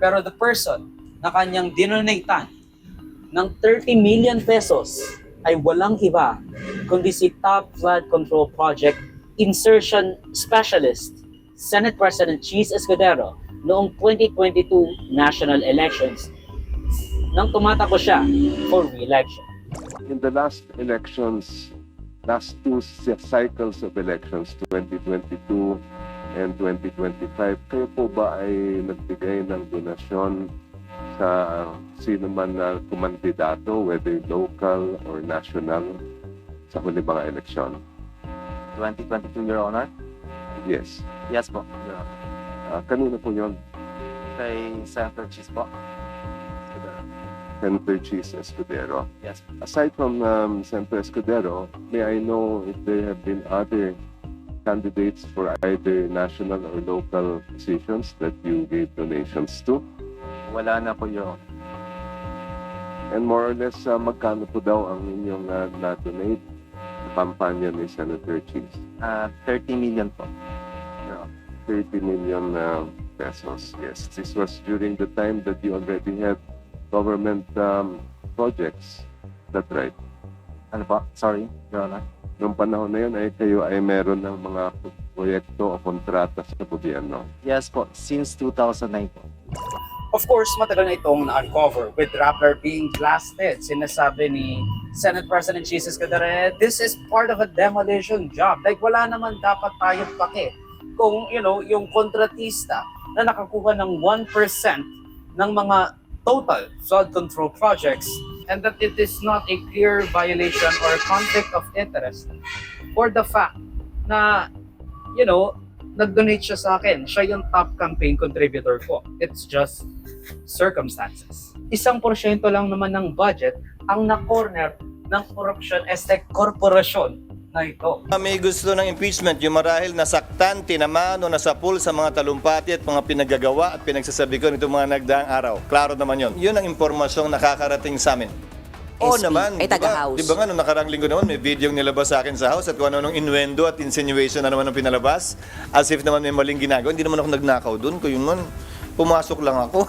Pero the person na kanyang dinonatan ng 30 million pesos ay walang iba kundi si Top Flood Control Project Insertion Specialist, Senate President Cheese Escudero, noong 2022 national elections nang tumatakbo siya for re-election. In the last elections, last two cycles of elections, 2022 and 2025, kayo po ba ay nagbigay ng donasyon sa sino man na kumandidato, whether local or national, sa huli mga eleksyon? 2022, Your Honor? Yes. Yes po, Your Honor. Kanino po yun? Kay Senator Cheese po. Senator Cheese Escudero. Yes po. Aside from Senator Escudero, may I know if there have been other candidates for either national or local positions that you gave donations to? Wala na po, Your Honor. And more or less, magkano po daw ang inyong na-donate sa kampanya ni Senator Cheese? 30 million po, Your Honor. 30 million pesos. Yes, this was during the time that you already had government projects. That's right. Ano po? Sorry, Your Honor. Noong panahon na yun ay kayo ay meron ng mga proyekto o kontrata sa gobyerno. Yes po, since 2009 po. Of course, matagal na itong na-uncover with Rappler being blasted. Sinasabi ni Senate President Cheese Escudero, this is part of a demolition job. Like, wala naman dapat tayo pake kung, yung kontratista na nakakuha ng 1% ng mga total flood control projects and that it is not a clear violation or conflict of interest for the fact na, nag-donate siya sa akin. Siya yung top campaign contributor ko. It's just circumstances. 1% lang naman ng budget ang na-corner ng corruption estate corporation na ito. May gusto ng impeachment, yung marahil nasaktan, tinamaan o nasapul sa mga talumpati at mga pinagagawa at pinagsasabi ko nitong mga nagdaang araw. Klaro naman yun. Yun ang impormasyong nakakarating sa amin. Oo SP naman, ay taga-House. Di ba nga, nung nakarang linggo naman, may video yung nilabas sa akin sa House at kung ano nung innuendo at insinuation na naman ang pinalabas. As if naman may maling ginagawa. Hindi naman ako nagnakaw doon. Kung yun man, pumasok lang ako.